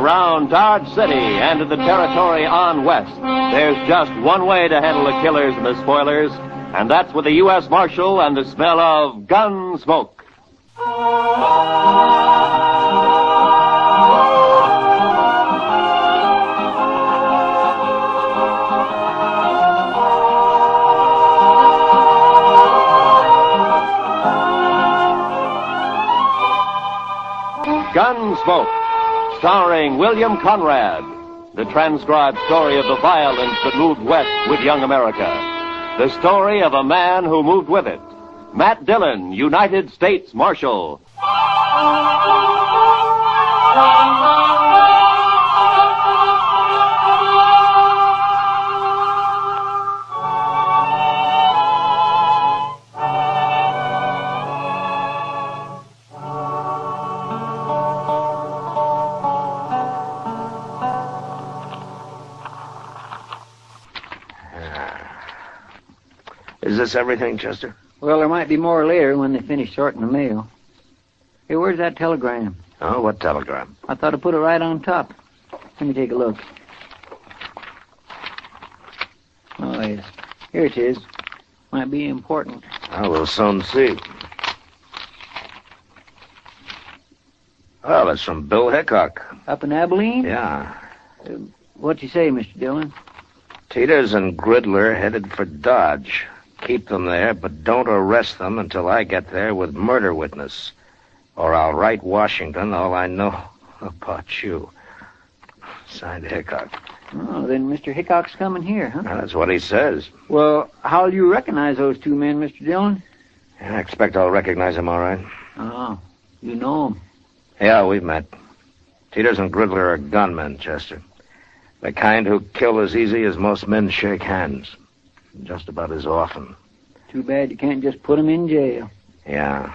Around Dodge City and in the territory on west, there's just one way to handle the killers and the spoilers, and that's with the U.S. Marshal and the smell of Gunsmoke. Gunsmoke, starring William Conrad, the transcribed story of the violence that moved west with young America. The story of a man who moved with it. Matt Dillon, United States Marshal. Is this everything, Chester? Well, there might be more later when they finish sorting the mail. Hey, where's that telegram? Oh, what telegram? I thought I put it right on top. Let me take a look. Oh, yes. Here it is. Might be important. Oh, we'll soon see. Well, it's from Bill Hickok. Up in Abilene? Yeah. What'd you say, Mr. Dillon? Teeters and Gridler headed for Dodge. Keep them there, but don't arrest them until I get there with murder witness. Or I'll write Washington all I know about you. Signed Hickok. Oh, then Mr. Hickok's coming here, huh? That's what he says. Well, how'll you recognize those two men, Mr. Dillon? Yeah, I expect I'll recognize him all right. Oh, you know them. Yeah, we've met. Teeters and Gridler are gunmen, Chester. The kind who kill as easy as most men shake hands. Just about as often. Too bad you can't just put them in jail. Yeah.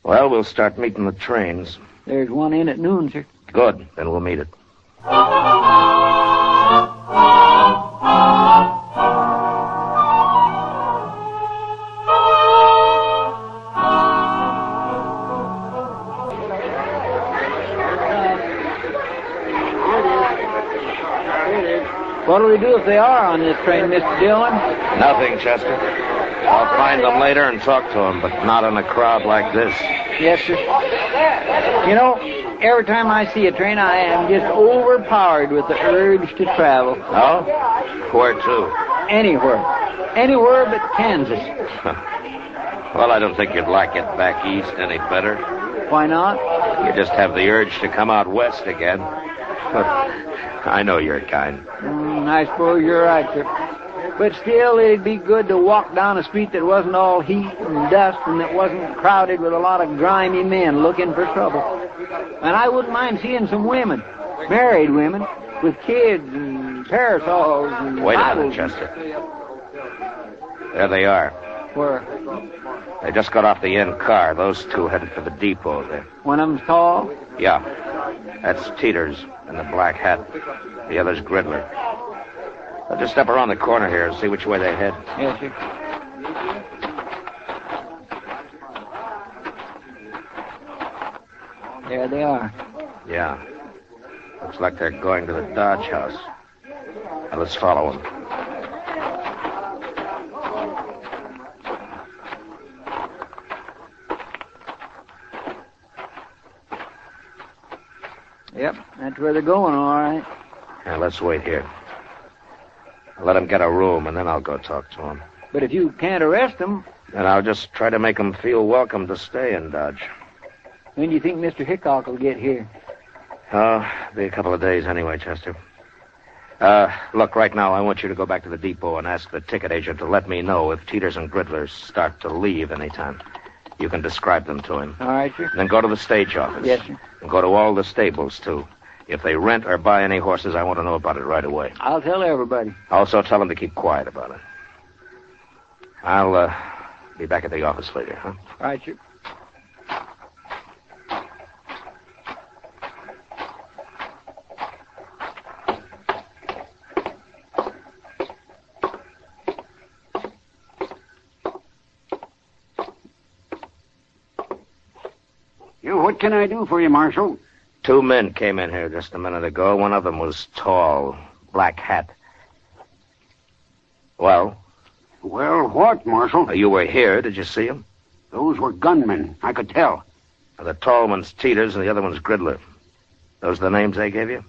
Well, we'll start meeting the trains. There's one in at noon, sir. Good. Then we'll meet it. What'll we do if they are on this train, Mr. Dillon? Nothing, Chester. I'll find them later and talk to them, but not in a crowd like this. Yes, sir. You know, every time I see a train, I am just overpowered with the urge to travel. Oh? Where to? Anywhere. Anywhere but Kansas. Well, I don't think you'd like it back east any better. Why not? You just have the urge to come out west again. I know your kind. I suppose you're right, sir. But still, it'd be good to walk down a street that wasn't all heat and dust and that wasn't crowded with a lot of grimy men looking for trouble. And I wouldn't mind seeing some women, married women, with kids and parasols and Wait a Bibles. minute, Chester. There they are. Where? They just got off the end car. Those two headed for the depot there. One of them's tall? Yeah. That's Teeters in the black hat. The other's Gridler. I'll just step around the corner here and see which way they head. Yes, sir. There they are. Yeah. Looks like they're going to the Dodge house. Now, let's follow them. Yep, that's where they're going, all right. Now, let's wait here. I'll let them get a room, and then I'll go talk to them. But if you can't arrest them... And I'll just try to make them feel welcome to stay in Dodge. When do you think Mr. Hickok will get here? Oh, be a couple of days anyway, Chester. Look, right now, I want you to go back to the depot and ask the ticket agent to let me know if Teeters and Gridler start to leave anytime. You can describe them to him. All right, sir. Then go to the stage office. Yes, sir. And go to all the stables, too. If they rent or buy any horses, I want to know about it right away. I'll tell everybody. Also, tell them to keep quiet about it. I'll be back at the office later, huh? All right, sir. What can I do for you, Marshal? 2 men came in here just a minute ago. One of them was tall, black hat. Well? Well, what, Marshal? You were here. Did you see him? Those were gunmen. I could tell. The tall one's Teeters and the other one's Gridler. Those the names they gave you?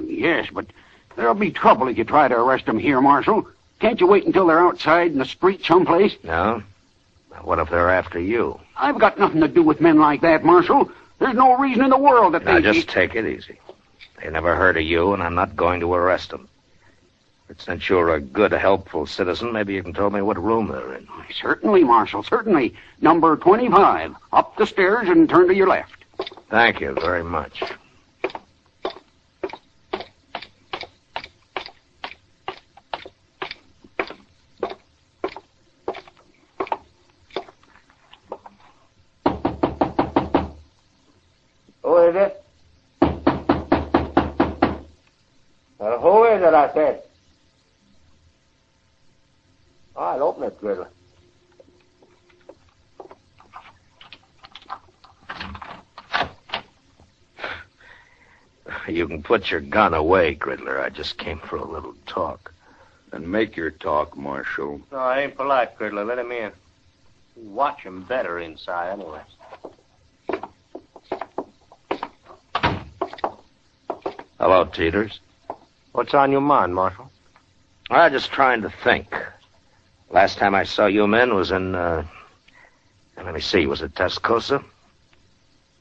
Yes, but there'll be trouble if you try to arrest them here, Marshal. Can't you wait until they're outside in the street someplace? No. What if they're after you? I've got nothing to do with men like that, Marshal. There's no reason in the world that Now, they... just take it easy. They never heard of you, and I'm not going to arrest them. But since you're a good, helpful citizen, maybe you can tell me what room they're in. Certainly, Marshal, certainly. Number 25. Up the stairs and turn to your left. Thank you very much. Who is it? Who is it, I said? I'll open it, Gridler. You can put your gun away, Gridler. I just came for a little talk. Then make your talk, Marshal. No, I ain't polite, Gridler. Let him in. Watch him better inside, anyway. Hello, Teeters. What's on your mind, Marshal? I'm just trying to think. Last time I saw you men was in, let me see, was it Tascosa?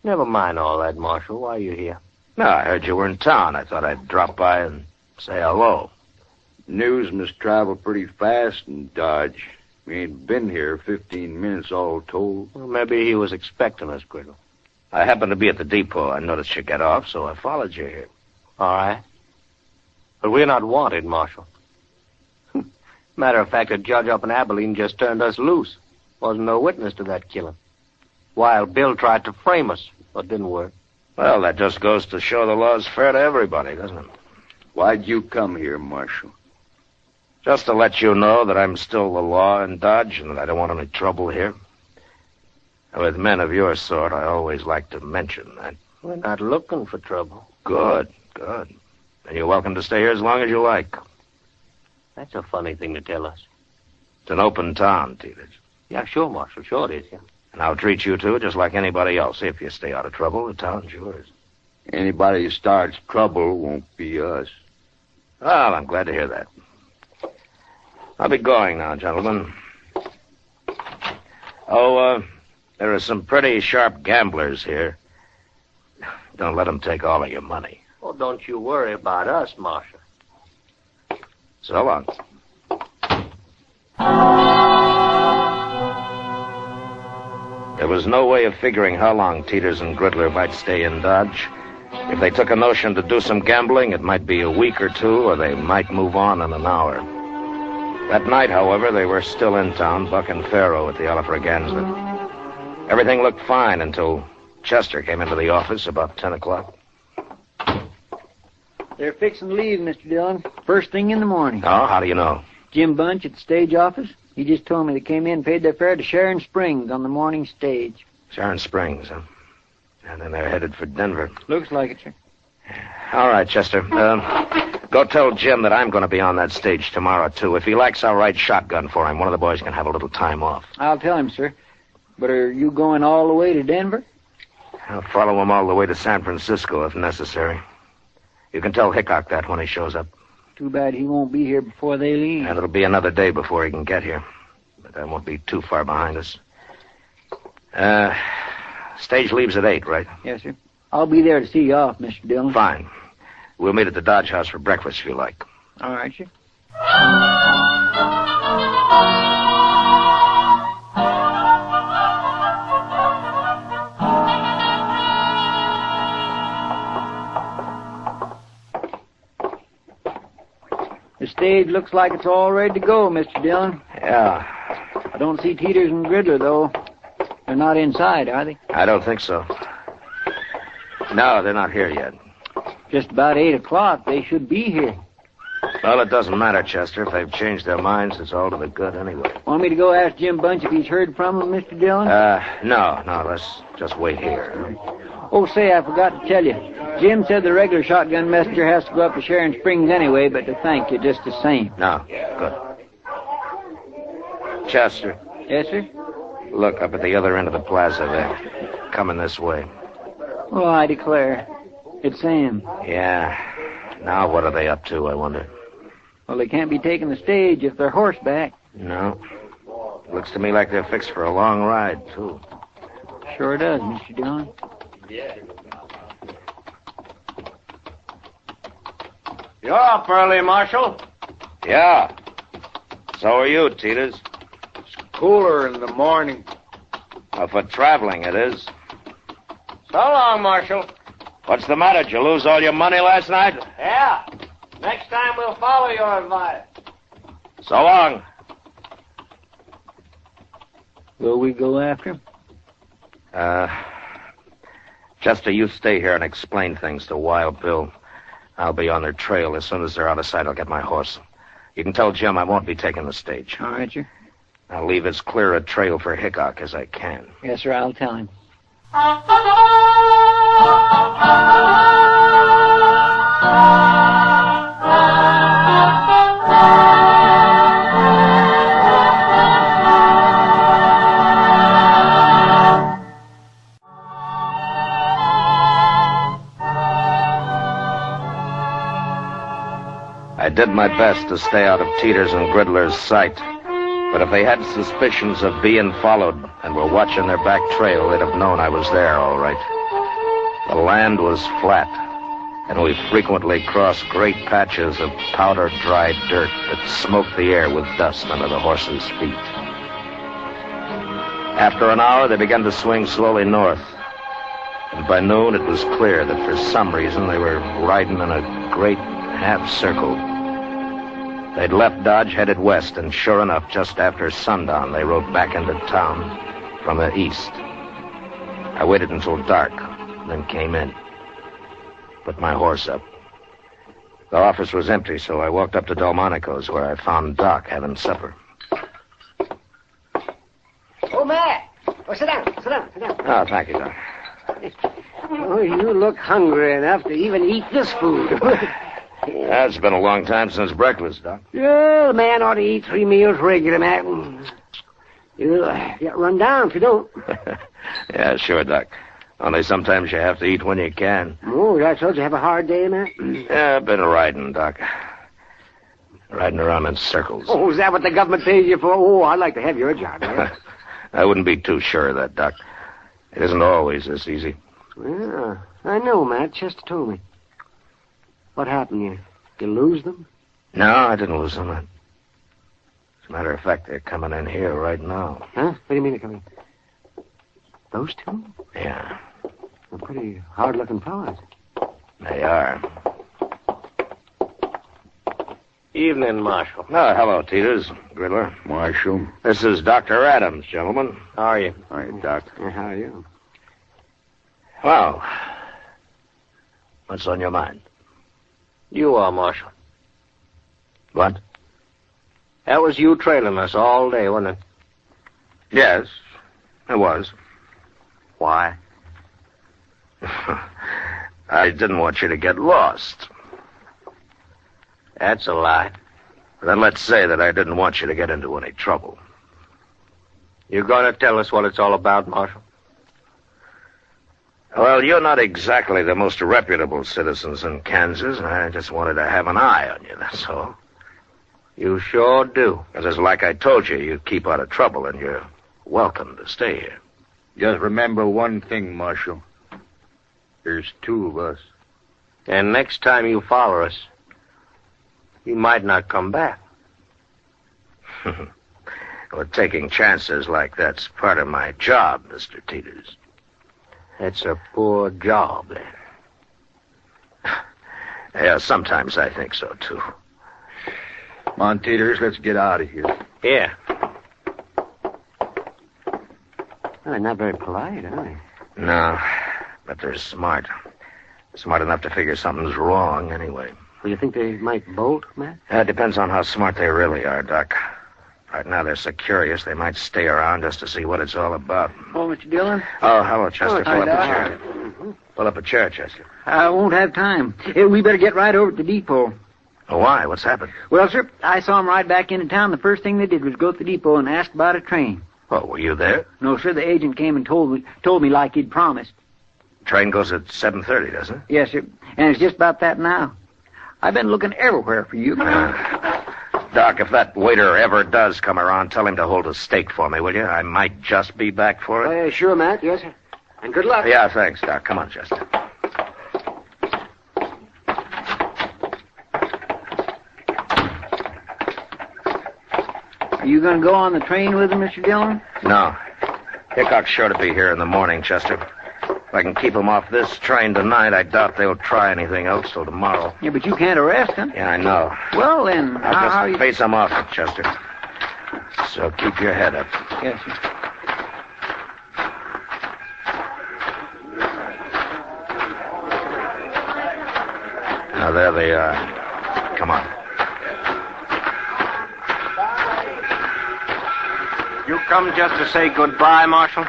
Never mind all that, Marshal. Why are you here? No, I heard you were in town. I thought I'd drop by and say hello. News must travel pretty fast in Dodge. We ain't been here 15 minutes all told. Well, maybe he was expecting us, Gridler. I happened to be at the depot. I noticed you get off, so I followed you here. All right. But we're not wanted, Marshal. Matter of fact, a judge up in Abilene just turned us loose. Wasn't no witness to that killing. Wild Bill tried to frame us, but didn't work. Well, that just goes to show the law's fair to everybody, doesn't it? Why'd you come here, Marshal? Just to let you know that I'm still the law in Dodge and that I don't want any trouble here. With men of your sort, I always like to mention that. We're not looking for trouble. Good, good. And you're welcome to stay here as long as you like. That's a funny thing to tell us. It's an open town, Teeters. Yeah, sure, Marshal. Sure it is, yeah. And I'll treat you two just like anybody else. If you stay out of trouble, the town's yours. Anybody who starts trouble won't be us. Well, I'm glad to hear that. I'll be going now, gentlemen. Oh, there are some pretty sharp gamblers here. Don't let them take all of your money. Oh, don't you worry about us, Marshal. So long. There was no way of figuring how long Teeters and Gridler might stay in Dodge. If they took a notion to do some gambling, it might be a week or two, or they might move on in an hour. That night, however, they were still in town, Buck and Faro at the Alafraganza. Everything looked fine until Chester came into the office about 10 o'clock. They're fixing to leave, Mr. Dillon. First thing in the morning. Oh, how do you know? Jim Bunch at the stage office. He just told me they came in and paid their fare to Sharon Springs on the morning stage. Sharon Springs, huh? And then they're headed for Denver. Looks like it, sir. All right, Chester. Go tell Jim that I'm going to be on that stage tomorrow, too. If he likes, I'll ride shotgun for him. One of the boys can have a little time off. I'll tell him, sir. But are you going all the way to Denver? I'll follow him all the way to San Francisco if necessary. You can tell Hickok that when he shows up. Too bad he won't be here before they leave. And it'll be another day before he can get here. But that won't be too far behind us. Stage leaves at 8, right? Yes, sir. I'll be there to see you off, Mr. Dillon. Fine. We'll meet at the Dodge House for breakfast if you like. All right, sir. The stage looks like it's all ready to go, Mr. Dillon. Yeah. I don't see Teeters and Gridler, though. They're not inside, are they? I don't think so. No, they're not here yet. Just about 8 o'clock. They should be here. Well, it doesn't matter, Chester. If they've changed their minds, it's all to the good anyway. Want me to go ask Jim Bunch if he's heard from them, Mr. Dillon? No. Let's just wait here. Oh, say, I forgot to tell you. Jim said the regular shotgun messenger has to go up to Sharon Springs anyway, but to thank you just the same. No, good. Chester, Yes, sir? look up at the other end of the plaza there. Coming this way. Well, I declare. It's Sam. Yeah. Now what are they up to, I wonder? Well, they can't be taking the stage if they're horseback. No. Looks to me like they're fixed for a long ride, too. Sure does, Mr. Dillon. You're up early, Marshal. Yeah. So are you, Teeters. Cooler in the morning. Well, for traveling, it is. So long, Marshal. What's the matter? Did you lose all your money last night? Yeah. Next time we'll follow your advice. So long. Will we go after him? Chester, you stay here and explain things to Wild Bill. I'll be on their trail. As soon as they're out of sight, I'll get my horse. You can tell Jim I won't be taking the stage. All right, sir. I'll leave as clear a trail for Hickok as I can. Yes, sir, I'll tell him. I did my best to stay out of Teeters and Gridler's sight. But if they had suspicions of being followed and were watching their back trail, they'd have known I was there, all right. The land was flat, and we frequently crossed great patches of powder-dried dirt that smoked the air with dust under the horses' feet. After an hour, they began to swing slowly north. And by noon, it was clear that for some reason they were riding in a great half-circle. They'd left Dodge, headed west, and sure enough, just after sundown, they rode back into town from the east. I waited until dark, then came in. Put my horse up. The office was empty, so I walked up to Delmonico's, where I found Doc having supper. Oh, Matt! Oh, sit down. Oh, thank you, Doc. Oh, you look hungry enough to even eat this food. Yeah, it's been a long time since breakfast, Doc. Yeah, the man ought to eat 3 meals regular, Matt. You'll get run down if you don't. Yeah, sure, Doc. Only sometimes you have to eat when you can. Oh, I told you have a hard day, Matt. Yeah, I've been riding, Doc. Riding around in circles. Oh, is that what the government pays you for? Oh, I'd like to have your job, man. I wouldn't be too sure of that, Doc. It isn't always this easy. Yeah, I know, Matt. Chester told me. What happened? You lose them? No, I didn't lose them. As a matter of fact, they're coming in here right now. Huh? What do you mean they're coming? Those two? Yeah. They're pretty hard-looking fellas. They are. Evening, Marshal. Oh, hello, Teeters. Gridler. Marshal. This is Dr. Adams, gentlemen. How are you? All right, Doc. How are you? Well, what's on your mind? You are, Marshal. What? That was you trailing us all day, wasn't it? Yes, it was. Why? I didn't want you to get lost. That's a lie. Then let's say that I didn't want you to get into any trouble. You going to tell us what it's all about, Marshal? Well, you're not exactly the most reputable citizens in Kansas, and I just wanted to have an eye on you, that's all. You sure do. Because like I told you, you keep out of trouble, and you're welcome to stay here. Just remember one thing, Marshal. There's 2 of us. And next time you follow us, you might not come back. Well, taking chances like that's part of my job, Mr. Teeters. It's a poor job, then. Yeah, sometimes I think so, too. Come on, Teeters, let's get out of here. Yeah. Well, they're not very polite, are they? No, but they're smart. Smart enough to figure something's wrong, anyway. Well, you think they might bolt, Matt? It depends on how smart they really are, Doc. Right now, they're so curious they might stay around just to see what it's all about. Oh, Mr. Dillon? Oh, hello, Chester. Hi, Pull up a Doc. chair. Pull up a chair, Chester. I won't have time. We better get right over to the depot. Oh, why? What's happened? Well, sir, I saw 'em ride back into town. The first thing they did was go to the depot and ask about a train. Oh, were you there? No, sir, the agent came and told me like he'd promised. Train goes at 7:30, doesn't it? Yes, sir. And it's just about that now. I've been looking everywhere for you. Doc, if that waiter ever does come around, tell him to hold a steak for me, will you? I might just be back for it. Sure, Matt. Yes, sir. And good luck. Yeah, thanks, Doc. Come on, Chester. Are you going to go on the train with him, Mr. Dillon? No. Hickok's sure to be here in the morning, Chester. If I can keep him off this train tonight, I doubt they'll try anything else till tomorrow. Yeah, but you can't arrest him. Yeah, I know. Well, then, I'll just face him off, Chester. So keep your head up. Yes, sir. Now, there they are. Come on. You come just to say goodbye, Marshal?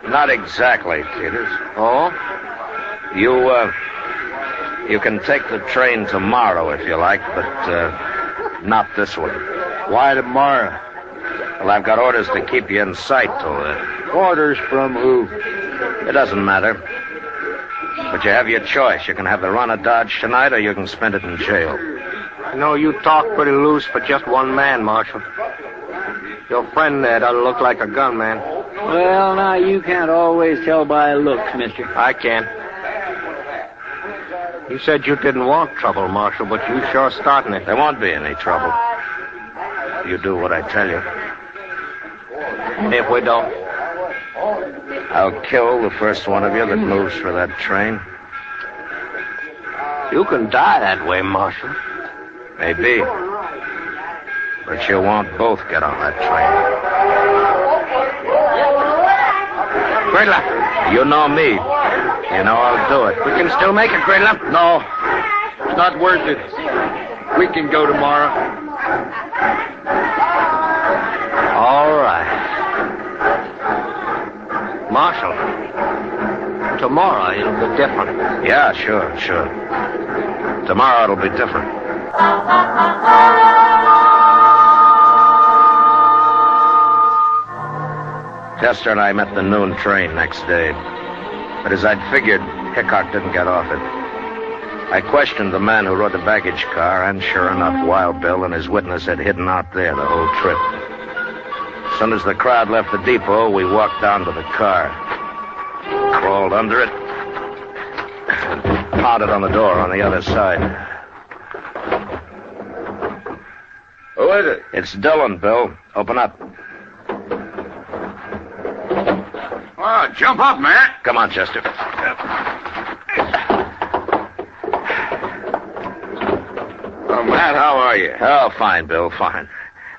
Not exactly, Peters. Oh? You can take the train tomorrow if you like, but not this one. Why tomorrow? Well, I've got orders to keep you in sight till then. Orders from who? It doesn't matter. But you have your choice. You can have the run of Dodge tonight, or you can spend it in jail. I know you talk pretty loose for just one man, Marshal. Your friend there doesn't look like a gunman. Well, now, you can't always tell by looks, mister. I can. You said you didn't want trouble, Marshal, but you sure starting it. There won't be any trouble. You do what I tell you. If we don't. I'll kill the first one of you that moves for that train. You can die that way, Marshal. Maybe. But you won't both get on that train. Gridler. You know me. You know I'll do it. We can still make it, Gridler. No. It's not worth it. We can go tomorrow. All right. Marshal, tomorrow it'll be different. Yeah, sure. Tomorrow it'll be different. Chester and I met the noon train next day. But as I'd figured, Hickok didn't get off it. I questioned the man who rode the baggage car, and sure enough, Wild Bill and his witness had hidden out there the whole trip. As soon as the crowd left the depot, we walked down to the car. Crawled under it and pounded on the door on the other side. Who is it? It's Dillon, Bill. Open up. Oh, jump up, Matt. Come on, Chester. Oh, Matt, how are you? Oh, fine, Bill, fine.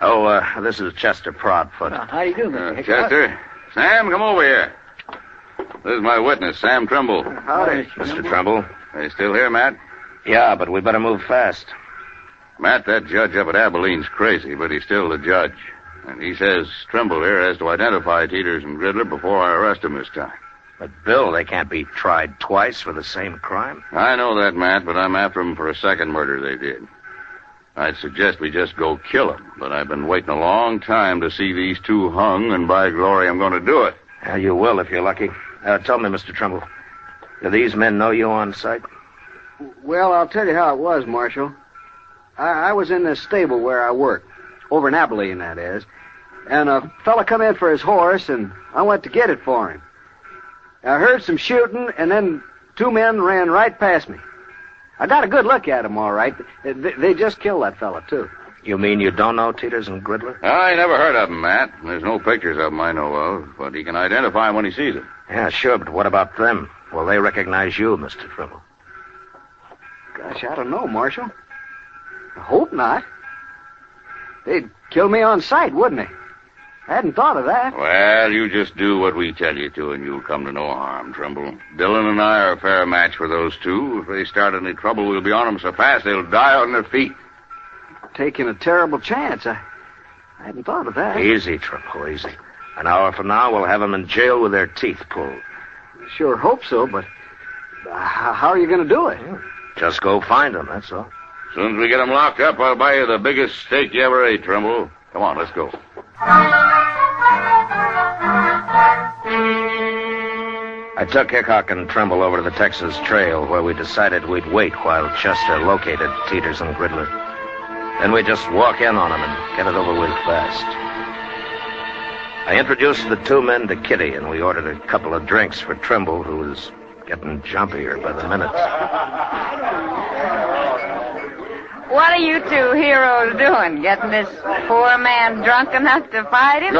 Oh, this is Chester Proudfoot. How do you do, Mr. Hickok? Chester. Sam, come over here. This is my witness, Sam Trimble. Howdy, Mr. Trumbull. Are you still here, Matt? Yeah, but we better move fast. Matt, that judge up at Abilene's crazy, but he's still the judge. And he says Trimble here has to identify Teeters and Gridler before I arrest him this time. But, Bill, they can't be tried twice for the same crime. I know that, Matt, but I'm after them for a second murder they did. I'd suggest we just go kill them, but I've been waiting a long time to see these two hung, and by glory, I'm going to do it. Yeah, you will if you're lucky. Tell me, Mr. Trumbull, do these men know you on sight? Well, I'll tell you how it was, Marshal. I was in the stable where I work, over in Abilene, that is, and a fella come in for his horse, and I went to get it for him. I heard some shooting, and then two men ran right past me. I got a good look at them, all right. They just killed that fella, too. You mean you don't know Teeters and Gridler? I never heard of them, Matt. There's no pictures of them I know of, but he can identify them when he sees them. Yeah, sure, but what about them? Will they recognize you, Mr. Trimble? Gosh, I don't know, Marshal. I hope not. They'd kill me on sight, wouldn't they? I hadn't thought of that. Well, you just do what we tell you to, and you'll come to no harm, Trimble. Dillon and I are a fair match for those two. If they start any trouble, we'll be on them so fast they'll die on their feet. Taking a terrible chance. I hadn't thought of that. Easy, Trimble, easy. An hour from now, we'll have them in jail with their teeth pulled. Sure hope so, but How are you going to do it? Just go find them, that's all. As soon as we get them locked up, I'll buy you the biggest steak you ever ate, Trimble. Come on, let's go. I took Hickok and Trimble over to the Texas Trail, where we decided we'd wait while Chester located Teeters and Gridler. Then we'd just walk in on them and get it over with fast. I introduced the two men to Kitty, and we ordered a couple of drinks for Trimble, who was getting jumpier by the minute. What are you two heroes doing? Getting this poor man drunk enough to fight him?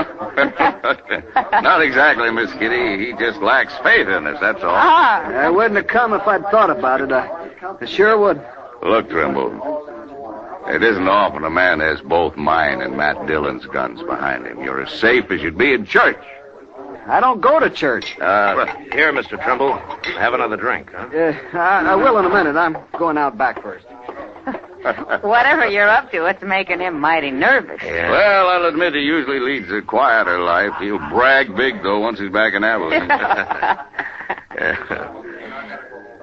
Not exactly, Miss Kitty. He just lacks faith in us, that's all. I wouldn't have come if I'd thought about it. I sure would. Look, Trimble, it isn't often a man has both mine and Matt Dillon's guns behind him. You're as safe as you'd be in church. I don't go to church. Here, Mr. Trimble. Have another drink, huh? I will in a minute. I'm going out back first. Whatever you're up to, it's making him mighty nervous. Yeah. Well, I'll admit he usually leads a quieter life. He'll brag big, though, once he's back in Abilene.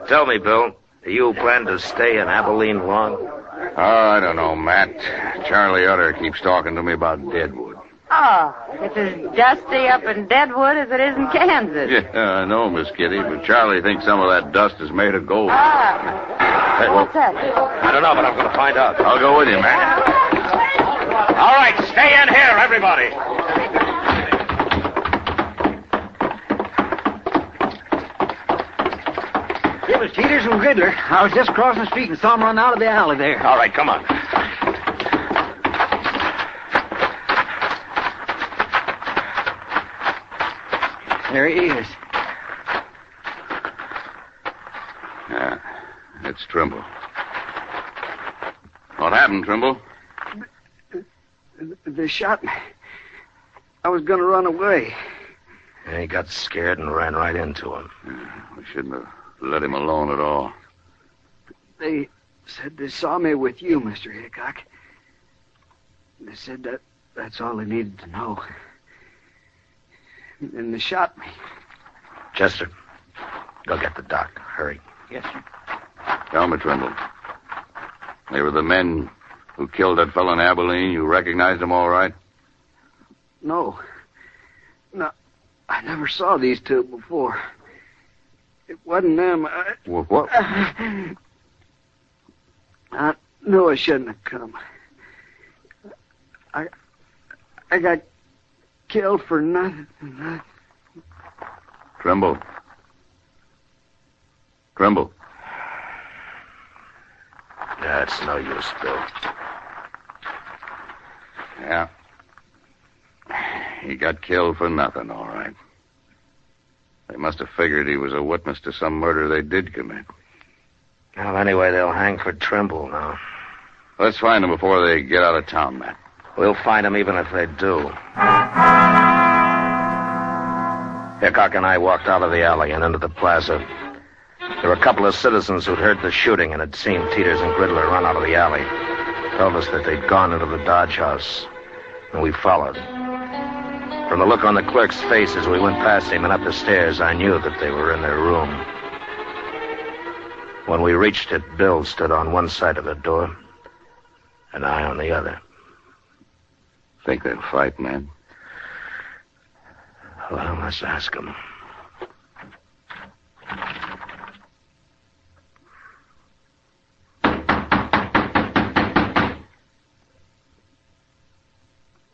Tell me, Bill, do you plan to stay in Abilene long? Oh, I don't know, Matt. Charlie Utter keeps talking to me about Deadwood. Oh, it's as dusty up in Deadwood as it is in Kansas. Yeah, I know, Miss Kitty, but Charlie thinks some of that dust is made of gold. Hey, what's that? I don't know, but I'm going to find out. I'll go with you, Matt. All right, stay in here, everybody. It was Teeters and Gridler. I was just crossing the street and saw them run out of the alley there. All right, come on. There he is. Yeah, it's Trimble. What happened, Trimble? They shot me. I was going to run away. And he got scared and ran right into him. We shouldn't have let him alone at all. They said they saw me with you, Mr. Hickok. They said that's all they needed to know. And they shot me. Chester, go get the doc. Hurry. Yes, sir. Tell me, Trimble. They were the men who killed that fellow in Abilene. You recognized them all right? No, I never saw these two before. It wasn't them. Well, what? I knew I shouldn't have come. I got killed for nothing. Trimble. Trimble. That's no use, Bill. Yeah. He got killed for nothing, all right. They must have figured he was a witness to some murder they did commit. Well, anyway, they'll hang for Trimble now. Let's find them before they get out of town, Matt. We'll find them even if they do. Hickok and I walked out of the alley and into the plaza. There were a couple of citizens who'd heard the shooting and had seen Teeters and Gridler run out of the alley. Told us that they'd gone into the Dodge house, and we followed. From the look on the clerk's face as we went past him and up the stairs, I knew that they were in their room. When we reached it, Bill stood on one side of the door, and I on the other. Think they'll fight, man? Well, let's ask him.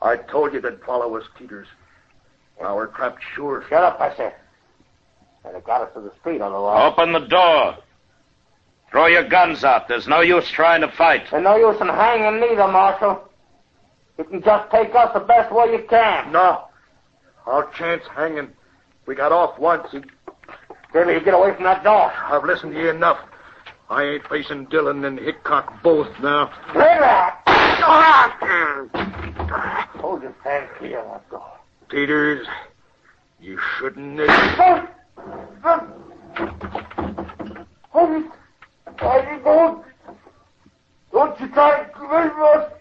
I told you they'd follow us, Teeters. Well, we're trapped sure. Shut up, I said. And it got us to the street on the wall. Open the door. Throw your guns out. There's no use trying to fight. There's no use in hanging neither, Marshal. You can just take us the best way you can. No. Our chance hanging. We got off once. Maybe you get away from that door. I've listened to you enough. I ain't facing Dillon and Hickok both now. Play that! Hold your hand clear of that door. Teeters, you shouldn't have... Don't you try to convince us.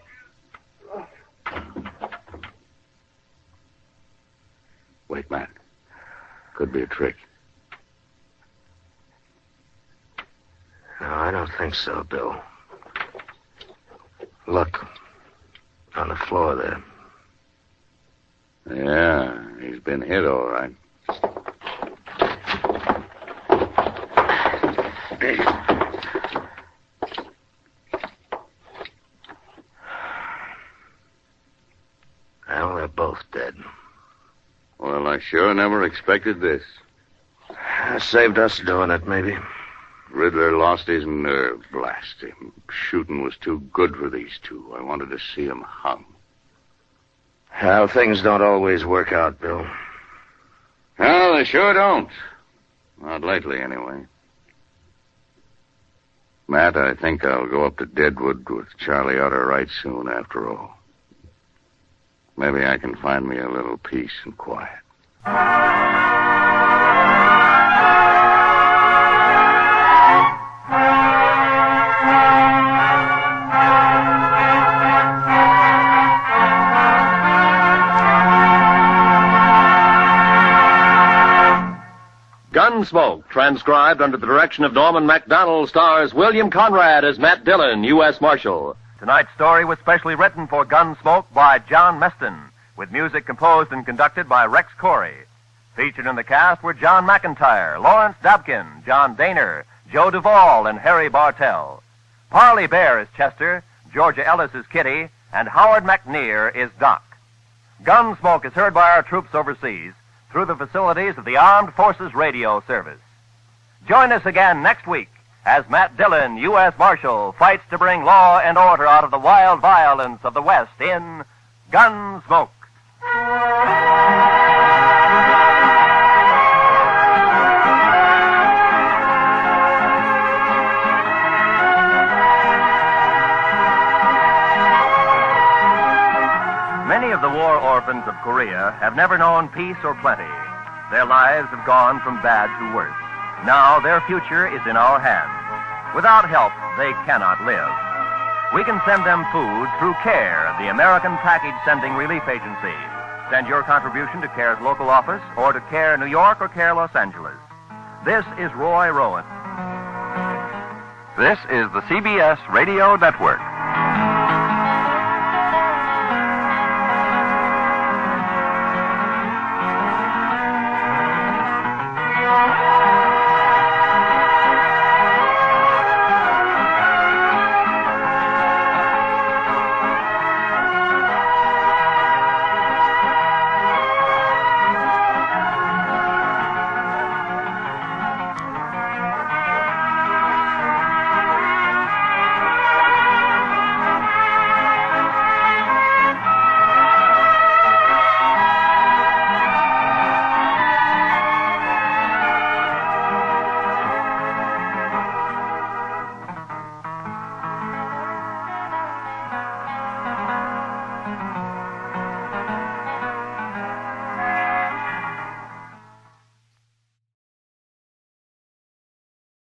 Wait, Matt. Could be a trick. think so, Bill. Look, on the floor there. Yeah, he's been hit all right. Well, they're both dead. Well, I sure never expected this. Saved us doing it, maybe. Riddler lost his nerve. Blast him. Shooting was too good for these two. I wanted to see him hung. How things don't always work out, Bill. Well, they sure don't. Not lately, anyway. Matt, I think I'll go up to Deadwood with Charlie out of right soon, after all. Maybe I can find me a little peace and quiet. Gunsmoke, transcribed under the direction of Norman MacDonald, stars William Conrad as Matt Dillon, U.S. Marshal. Tonight's story was specially written for Gunsmoke by John Meston, with music composed and conducted by Rex Corey. Featured in the cast were John McIntyre, Lawrence Dabkin, John Daner, Joe Duvall, and Harry Bartell. Parley Bear is Chester, Georgia Ellis is Kitty, and Howard McNear is Doc. Gunsmoke is heard by our troops overseas through the facilities of the Armed Forces Radio Service. Join us again next week as Matt Dillon, U.S. Marshal, fights to bring law and order out of the wild violence of the West in Gunsmoke. Many of the war orphans of Korea have never known peace or plenty. Their lives have gone from bad to worse. Now their future is in our hands. Without help, they cannot live. We can send them food through CARE, the American Package Sending Relief Agency. Send your contribution to CARE's local office or to CARE New York or CARE Los Angeles. This is Roy Rowan. This is the CBS Radio Network.